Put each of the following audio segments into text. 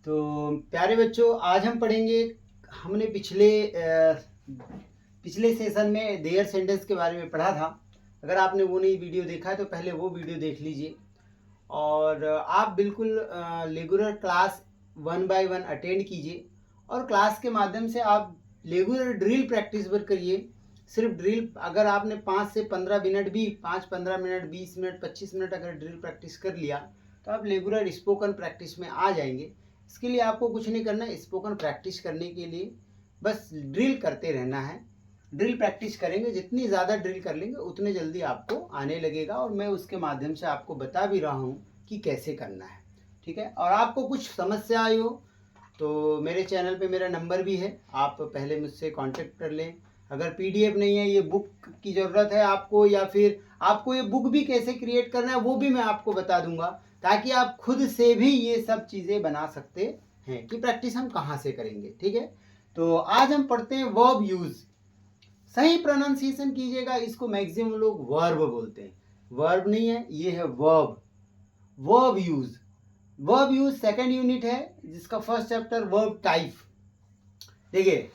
तो प्यारे बच्चों, आज हम पढ़ेंगे। हमने पिछले सेशन में देयर सेंटेंस के बारे में पढ़ा था। अगर आपने वो नहीं वीडियो देखा है तो पहले वो वीडियो देख लीजिए। और आप बिल्कुल रेगुलर क्लास 1 बाय 1 अटेंड कीजिए और क्लास के माध्यम से आप रेगुलर ड्रिल प्रैक्टिस पर करिए। सिर्फ ड्रिल अगर आपने 5 से 15 मिनट भी 5-15 मिनट 20 मिनट 25 मिनट अगर ड्रिल प्रैक्टिस कर लिया तो आप रेगुलर स्पोकन प्रैक्टिस में आ जाएंगे। इसके लिए आपको कुछ नहीं करना है। स्पोकन प्रैक्टिस करने के लिए बस ड्रिल करते रहना है। ड्रिल प्रैक्टिस करेंगे, जितनी ज़्यादा ड्रिल कर लेंगे उतने जल्दी आपको आने लगेगा। और मैं उसके माध्यम से आपको बता भी रहा हूँ कि कैसे करना है, ठीक है। और आपको कुछ समस्या आई हो तो मेरे चैनल पे मेरा नंबर भी है, आप पहले मुझसे कांटेक्ट कर लें। अगर पीडीएफ नहीं है, ये बुक की ज़रूरत है आपको, या फिर आपको ये बुक भी कैसे क्रिएट करना है वो भी मैं आपको बता दूंगा, ताकि आप खुद से भी ये सब चीज़ें बना सकते हैं कि प्रैक्टिस हम कहाँ से करेंगे, ठीक है। तो आज हम पढ़ते हैं वर्ब यूज़। सही प्रोनाउंसिएशन कीजिएगा, इसको मैक्सिमम लोग वर्ब बोलते हैं। वर्ब नहीं है, ये है verb. Verb use, verb use second unit है जिसका फर्स्ट चैप्टर वर्ब टाइप। देखिए,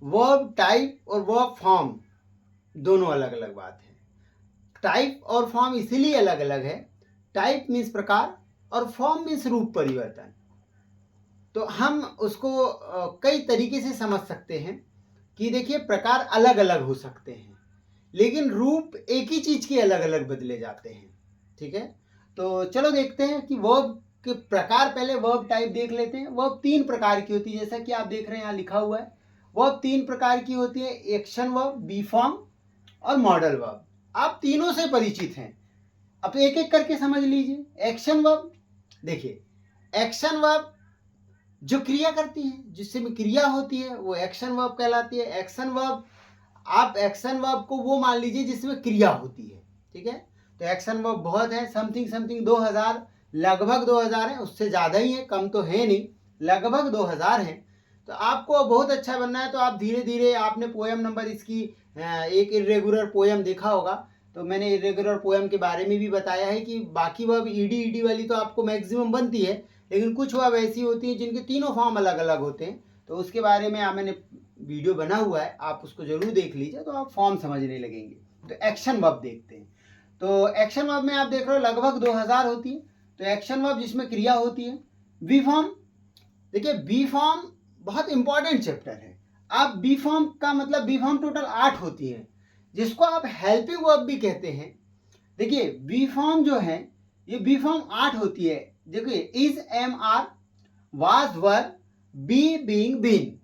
वर्ब टाइप और वर्ब फॉर्म दोनों अलग अलग बात है। टाइप और फॉर्म इसीलिए अलग अलग है। टाइप मीन्स प्रकार और फॉर्म मीन्स रूप परिवर्तन। तो हम उसको कई तरीके से समझ सकते हैं कि देखिए, प्रकार अलग अलग हो सकते हैं लेकिन रूप एक ही चीज के अलग अलग बदले जाते हैं, ठीक है। तो चलो देखते हैं कि वर्ब के प्रकार। पहले वर्ब टाइप देख लेते हैं। वर्ब 3 प्रकार की होती है, जैसा कि आप देख रहे हैं यहाँ लिखा हुआ है। वर्ब 3 प्रकार की होती है, एक्शन वर्ब, बी फॉर्म और मॉडल वर्ब। आप तीनों से परिचित हैं। अब एक एक करके समझ लीजिए। एक्शन वर्ब, देखिए एक्शन वर्ब जो क्रिया करती है, जिससे में क्रिया होती है, वो एक्शन वर्ब कहलाती है। एक्शन वर्ब, आप एक्शन वर्ब को वो मान लीजिए जिसमें क्रिया होती है, ठीक है। तो एक्शन वर्ब बहुत है, समथिंग समथिंग 2000, लगभग 2000 है, उससे ज़्यादा ही है, कम तो है नहीं, लगभग 2000 है। तो आपको बहुत अच्छा बनना है तो आप धीरे धीरे, आपने पोएम नंबर इसकी एक इरेगुलर पोएम देखा होगा, तो मैंने इरेगुलर पोएम के बारे में भी बताया है कि बाकी वर्ब ईडी वाली तो आपको मैक्सिमम बनती है, लेकिन कुछ वर्ब ऐसी होती है जिनके तीनों फॉर्म अलग अलग होते हैं। तो उसके बारे में मैंने वीडियो बना हुआ है, आप उसको जरूर देख लीजिए तो आप फॉर्म समझने लगेंगे। तो एक्शन वर्ब देखते हैं। तो एक्शन वर्ब में आप देख रहे हो लगभग 2000 होती है। तो एक्शन वर्ब जिसमें क्रिया होती है। बी फॉर्म, देखिए बी फॉर्म बहुत इंपॉर्टेंट चैप्टर है। आप बी फॉर्म का मतलब, बी फॉर्म टोटल 8 होती है, जिसको आप हेल्पिंग वर्ब भी कहते हैं। देखिए बी फॉर्म जो है, ये बी फॉर्म 8 होती है। देखिए is, am, are, was, were, be, being, been.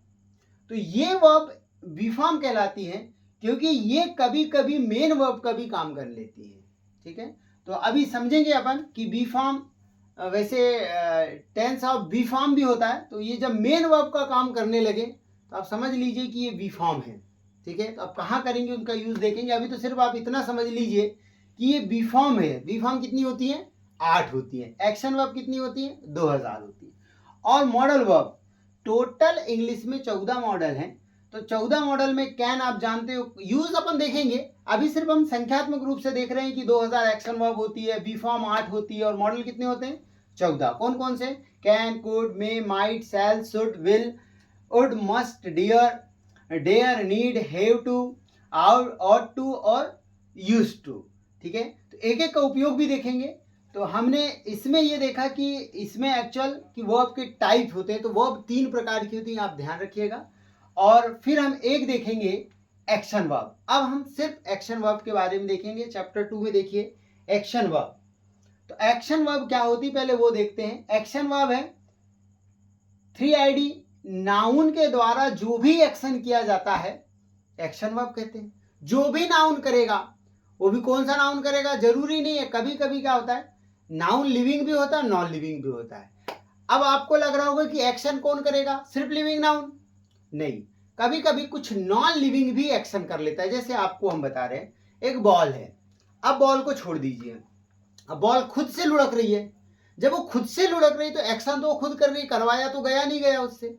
तो ये वर्ब बी फॉर्म कहलाती है क्योंकि ये कभी कभी मेन वर्ब का भी काम कर लेती है, ठीक है। तो अभी समझेंगे अपन कि बी फॉर्म, वैसे टेंस ऑफ बी फॉर्म भी होता है। तो ये जब मेन वर्ब का काम करने लगे तो आप समझ लीजिए कि ये बी फॉर्म है, ठीक है। तो अब कहाँ करेंगे उनका यूज देखेंगे। अभी तो सिर्फ आप इतना समझ लीजिए कि ये बी फॉर्म है। बी फॉर्म कितनी होती है? 8 होती है। एक्शन वर्ब कितनी होती है? 2000 होती है। और मॉडल वर्ब, टोटल इंग्लिश में 14 मॉडल हैं। तो 14 मॉडल में कैन आप जानते हो, यूज अपन देखेंगे। अभी सिर्फ हम संख्यात्मक रूप से देख रहे हैं कि 2000 एक्शन वर्ब होती है, बी फॉर्म 8 होती है और मॉडल कितने होते हैं? 14। कौन कौन से? Can, could, may, might, shall, should, will, would, must, dear, dare, need, have to, ought to और यूज टू, ठीक है। तो एक एक का उपयोग भी देखेंगे। तो हमने इसमें ये देखा कि इसमें एक्चुअल कि वर्ब के टाइप होते हैं। तो वर्ब 3 प्रकार की होती है, आप ध्यान रखिएगा। और फिर हम एक देखेंगे एक्शन वर्ब। अब हम सिर्फ एक्शन वर्ब के बारे में देखेंगे। चैप्टर 2 में देखिए एक्शन वर्ब। तो एक्शन वर्ब क्या होती है पहले वो देखते हैं। एक्शन वर्ब है 3 ID, नाउन के द्वारा जो भी एक्शन किया जाता है एक्शन वर्ब कहते हैं। जो भी नाउन करेगा, वो भी कौन सा नाउन करेगा जरूरी नहीं है। कभी कभी क्या होता है, नाउन लिविंग भी होता है, नॉन लिविंग भी होता है। अब आपको लग रहा होगा कि एक्शन कौन करेगा, सिर्फ लिविंग नाउन? नहीं, कभी कभी कुछ नॉन लिविंग भी एक्शन कर लेता है। जैसे आपको हम बता रहे हैं, एक बॉल है। अब बॉल को छोड़ दीजिए, अब बॉल खुद से लुढ़क रही है। जब वो खुद से लुढ़क रही तो एक्शन तो वो खुद कर रही, करवाया तो गया नहीं गया उससे।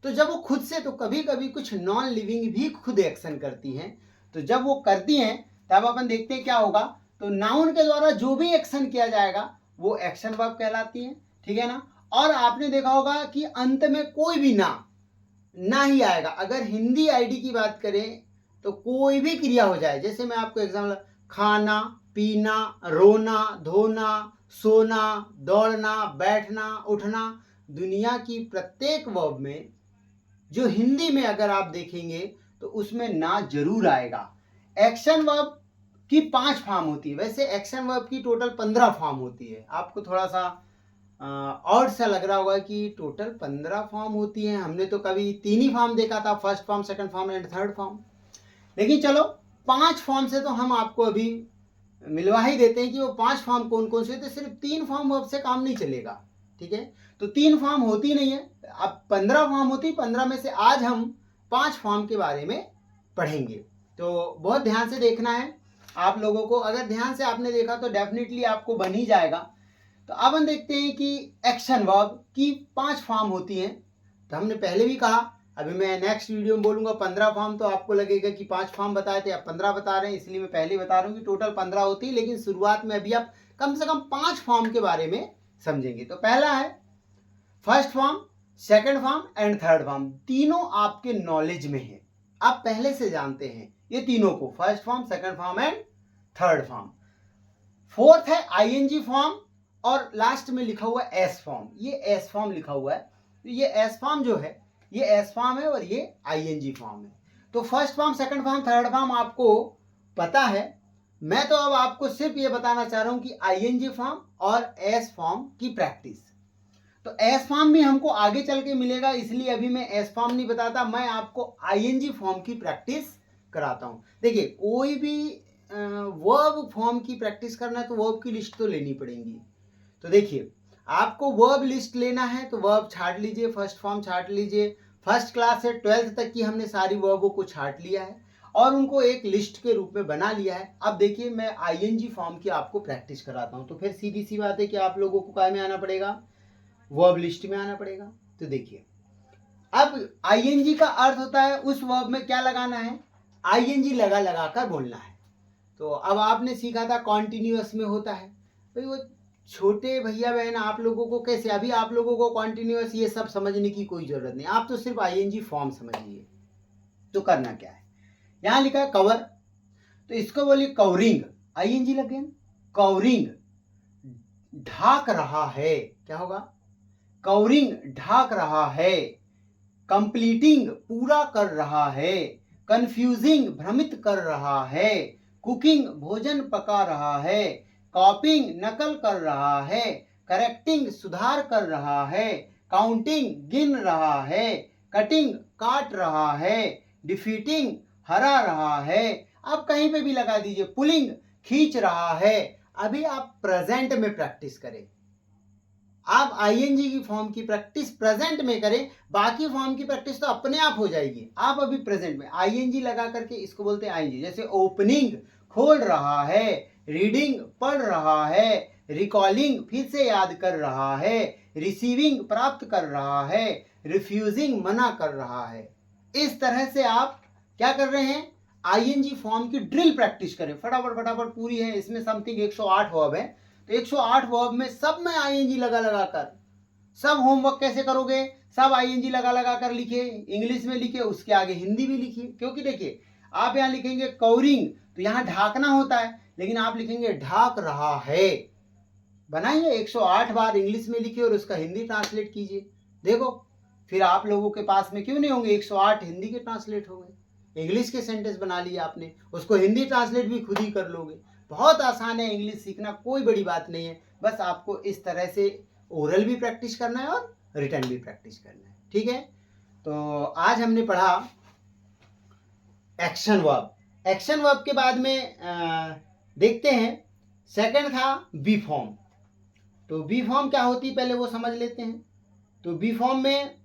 तो जब वो खुद से, तो कभी कभी कुछ नॉन लिविंग भी खुद एक्शन करती हैं। तो जब वो करती हैं तब अपन देखते हैं क्या होगा। तो नाउन के द्वारा जो भी एक्शन किया जाएगा वो एक्शन वर्ब कहलाती है, ठीक है ना। और आपने देखा होगा कि अंत में कोई भी ना ही आएगा। अगर हिंदी आईडी की बात करें तो कोई भी क्रिया हो जाए, जैसे मैं आपको एग्जाम्पल, खाना, पीना, रोना, धोना, सोना, दौड़ना, बैठना, उठना, दुनिया की प्रत्येक वर्ब में जो हिंदी में अगर आप देखेंगे तो उसमें ना जरूर आएगा। एक्शन वर्ब की 5 फॉर्म होती है, वैसे एक्शन वर्ब की टोटल 15 फॉर्म होती है। आपको थोड़ा सा और सा लग रहा होगा कि टोटल 15 फॉर्म होती है, हमने तो कभी 3 ही फॉर्म देखा था, first form, second form and third form. लेकिन चलो 5 फॉर्म से तो हम आपको अभी मिलवा ही देते हैं कि वो 5 फॉर्म कौन कौन से, तो सिर्फ 3 फॉर्म वर्ब से काम नहीं चलेगा, ठीक है। तो 3 फॉर्म होती नहीं है, अब 15 फॉर्म होती, 15 में से आज हम 5 फॉर्म के बारे में पढ़ेंगे। तो बहुत ध्यान से देखना है आप लोगों को, अगर ध्यान से आपने देखा तो डेफिनेटली आपको बन ही जाएगा। तो अब हम देखते हैं कि एक्शन वर्ब की 5 फॉर्म होती हैं। तो हमने पहले भी कहा, अभी मैं नेक्स्ट वीडियो में बोलूंगा 15 फॉर्म, तो आपको लगेगा कि 5 फॉर्म बताए थे, अब 15 बता रहे हैं, इसलिए मैं पहले बता रहा हूँ कि टोटल 15 होती है। लेकिन शुरुआत में अभी आप कम से कम 5 फॉर्म के बारे में समझेंगे। तो पहला है first form, second form and third form. तीनों आपके नॉलेज में है, आप पहले से जानते हैं ये तीनों को, first form, second form and third form. Fourth है आईएनजी फॉर्म और लास्ट में लिखा हुआ एस फॉर्म, ये एस फॉर्म लिखा हुआ है। तो ये एस फॉर्म जो है ये एस फॉर्म है और ये आईएनजी फॉर्म है। तो first form, second form, third form आपको पता है। मैं तो अब आपको सिर्फ ये बताना चाह रहा हूं कि आईएनजी फॉर्म और एस फॉर्म की प्रैक्टिस। तो एस फॉर्म भी हमको आगे चल के मिलेगा, इसलिए अभी मैं एस फॉर्म नहीं बताता, मैं आपको आईएनजी फॉर्म की प्रैक्टिस कराता हूं। देखिए कोई भी वर्ब फॉर्म की प्रैक्टिस करना है तो वर्ब की लिस्ट तो लेनी पड़ेगी। तो देखिए आपको वर्ब लिस्ट लेना है तो वर्ब छाट लीजिए, फर्स्ट फॉर्म छाट लीजिए। फर्स्ट क्लास से 12th तक की हमने सारी वर्बों को छाट लिया है और उनको एक लिस्ट के रूप में बना लिया है। अब देखिए मैं आईएनजी फॉर्म की आपको प्रैक्टिस कराता हूं। तो फिर सीधी सी बात है कि आप लोगों को काय में आना पड़ेगा, वर्ब लिस्ट में आना पड़ेगा। तो देखिए अब आईएनजी का अर्थ होता है उस वर्ब में क्या लगाना है, आईएनजी लगा लगा कर बोलना है। तो अब आपने सीखा था कॉन्टिन्यूअस में होता है, भाई वो छोटे भैया बहन आप लोगों को कैसे, अभी आप लोगों को कॉन्टिन्यूअस ये सब समझने की कोई जरूरत नहीं, आप तो सिर्फ आईएनजी फॉर्म समझिए। तो करना क्या है, यहां लिखा है कवर, तो इसको बोलिए कवरिंग, आईएनजी लग गया, कवरिंग ढाक रहा है, क्या होगा, कवरिंग ढाक रहा है। कंप्लीटिंग पूरा कर रहा है। कंफ्यूजिंग भ्रमित कर रहा है। कुकिंग भोजन पका रहा है। कॉपिंग नकल कर रहा है। करेक्टिंग सुधार कर रहा है। काउंटिंग गिन रहा है। कटिंग काट रहा है। डिफीटिंग हरा रहा है। अब कहीं पे भी लगा दीजिए, पुलिंग खींच रहा है। अभी आप प्रेजेंट में प्रैक्टिस करें, आप आईएनजी की फॉर्म की प्रैक्टिस प्रेजेंट में करें, बाकी फॉर्म की प्रैक्टिस तो अपने आप हो जाएगी। आप अभी प्रेजेंट में आईएनजी लगा करके इसको बोलते हैं आईएनजी। जैसे ओपनिंग खोल रहा है, रीडिंग पढ़ रहा है, रिकॉलिंग फिर से याद कर रहा है, रिसीविंग प्राप्त कर रहा है, रिफ्यूजिंग मना कर रहा है। इस तरह से आप क्या कर रहे हैं, आईएनजी फॉर्म की ड्रिल प्रैक्टिस करें, फटाफट फटाफट पूरी है। इसमें समथिंग 108 वर्ब है, तो 108 वर्ब में सब में आईएनजी लगा लगा कर, सब होमवर्क कैसे करोगे, सब आईएनजी लगा लगा कर लिखे, इंग्लिश में लिखे, उसके आगे हिंदी भी लिखिए। क्योंकि देखिए आप यहाँ लिखेंगे कवरिंग तो यहाँ ढाकना होता है, लेकिन आप लिखेंगे ढाक रहा है। बनाइए 108 बार इंग्लिश में लिखिए और उसका हिंदी ट्रांसलेट कीजिए, देखो फिर आप लोगों के पास में क्यों नहीं होंगे 108 हिंदी के ट्रांसलेट हो गए। इंग्लिश के सेंटेंस बना लिए आपने, उसको हिंदी ट्रांसलेट भी खुद ही कर लोगे। बहुत आसान है इंग्लिश सीखना, कोई बड़ी बात नहीं है, बस आपको इस तरह से ओरल भी प्रैक्टिस करना है और रिटर्न भी प्रैक्टिस करना है, ठीक है। तो आज हमने पढ़ा एक्शन वर्ब। एक्शन वर्ब के बाद में देखते हैं सेकंड था बी फॉर्म। तो बी फॉर्म क्या होती है पहले वो समझ लेते हैं। तो बी फॉर्म में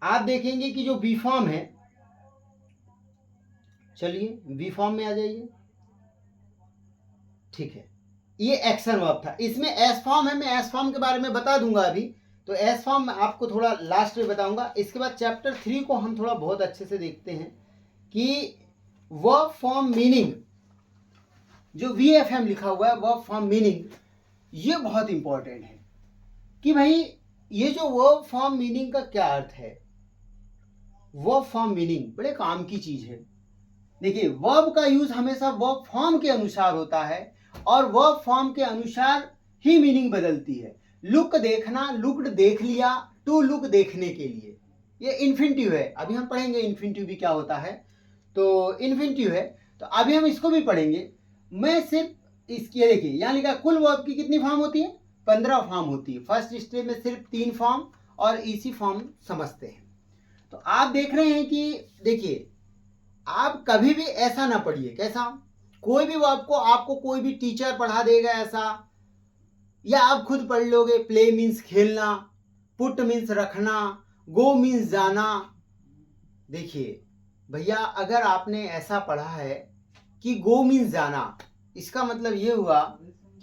आप देखेंगे कि जो बी फॉर्म है, चलिए बी फॉर्म में आ जाइए, ठीक है, ये एक्शन वर्ब था। इसमें एस फॉर्म है, मैं एस फॉर्म के बारे में बता दूंगा अभी। तो एस फॉर्म आपको थोड़ा लास्ट में बताऊंगा। इसके बाद चैप्टर 3 को हम थोड़ा बहुत अच्छे से देखते हैं कि वर्ब फॉर्म मीनिंग, जो VFM लिखा हुआ है वर्ब फॉर्म मीनिंग, ये बहुत इंपॉर्टेंट है कि भाई ये जो वर्ब फॉर्म मीनिंग का क्या अर्थ है। वर्ब फॉर्म मीनिंग बड़े काम की चीज है। देखिए, वर्ब का यूज हमेशा वर्ब फॉर्म के अनुसार होता है और वर्ब फॉर्म के अनुसार ही मीनिंग बदलती है। लुक देखना, लुक्ड देख लिया, टू लुक देखने के लिए, ये इन्फिनिटिव है। अभी हम पढ़ेंगे इन्फिनिटिव भी क्या होता है। तो इन्फिनिटिव है, तो अभी हम इसको भी पढ़ेंगे। मैं सिर्फ इसकी देखिए यहाँ लिखा कुल वर्ब की कितनी फॉर्म होती है, 15 फॉर्म होती है। फर्स्ट स्टेज में सिर्फ 3 फॉर्म और इसी फॉर्म समझते हैं। तो आप देख रहे हैं कि देखिए, आप कभी भी ऐसा ना पढ़िए। कैसा? कोई भी वर्ब को आपको कोई भी टीचर पढ़ा देगा ऐसा, या आप खुद पढ़ लोगे। प्ले मीन्स खेलना, पुट मीन्स रखना, गो मीन्स जाना। देखिए भैया, अगर आपने ऐसा पढ़ा है कि गो मीन्स जाना, इसका मतलब ये हुआ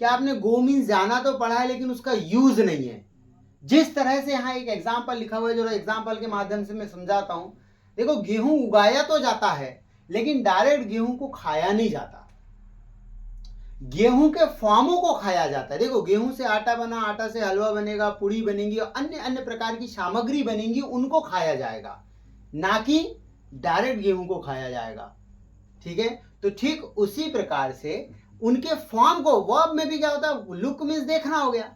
कि आपने गो मीन्स जाना तो पढ़ा है लेकिन उसका यूज नहीं है। जिस तरह से यहाँ एक एग्जाम्पल लिखा हुआ है, जो एग्जाम्पल के माध्यम से मैं समझाता हूं। देखो, गेहूं उगाया तो जाता है लेकिन डायरेक्ट गेहूं को खाया नहीं जाता। गेहूं के फॉर्मों को खाया जाता है। देखो, गेहूं से आटा बना, आटा से हलवा बनेगा, पूड़ी बनेगी और अन्य अन्य प्रकार की सामग्री बनेंगी, उनको खाया जाएगा, ना कि डायरेक्ट गेहूं को खाया जाएगा। ठीक है? तो ठीक उसी प्रकार से उनके फॉर्म को, वर्ब में भी क्या होता है, लुक मीन्स देखना हो गया।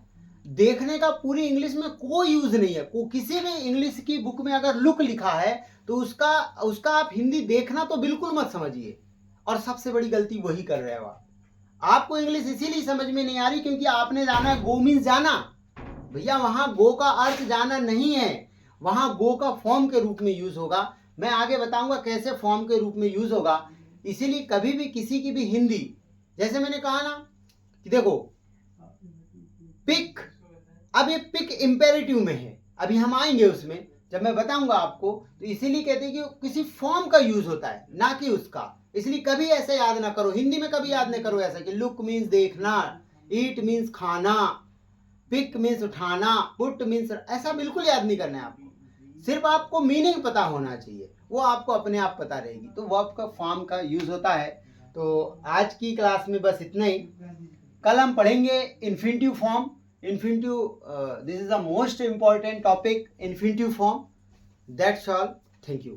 देखने का पूरी इंग्लिश में कोई यूज नहीं है। किसी भी इंग्लिश की बुक में अगर लुक लिखा है तो उसका आप हिंदी देखना तो बिल्कुल मत समझिए, और सबसे बड़ी गलती वही कर रहे हो। आपको इंग्लिश इसीलिए समझ में नहीं आ रही क्योंकि आपने जाना है गो मीन्स जाना। भैया, वहां गो का अर्थ जाना नहीं है, वहां गो का फॉर्म के रूप में यूज होगा। मैं आगे बताऊंगा कैसे फॉर्म के रूप में यूज होगा। इसीलिए कभी भी किसी की भी हिंदी, जैसे मैंने कहा ना कि देखो पिक, अब ये पिक इंपेरेटिव में है, अभी हम आएंगे उसमें जब मैं बताऊंगा आपको। तो इसीलिए कहते हैं कि किसी फॉर्म का यूज होता है, ना कि उसका। इसलिए कभी ऐसे याद ना करो, हिंदी में कभी याद ना करो ऐसा कि लुक मीन्स देखना, ईट मीन्स खाना, पिक मीन्स उठाना, पुट मीन्स, ऐसा बिल्कुल याद नहीं करना है आपको। सिर्फ आपको मीनिंग पता होना चाहिए, वो आपको अपने आप पता रहेगी। तो वर्ब का फॉर्म का यूज होता है। तो आज की क्लास में बस इतना ही। कल हम पढ़ेंगे infinitive form. Infinitive, this is the most important topic, infinitive form. That's all. Thank you.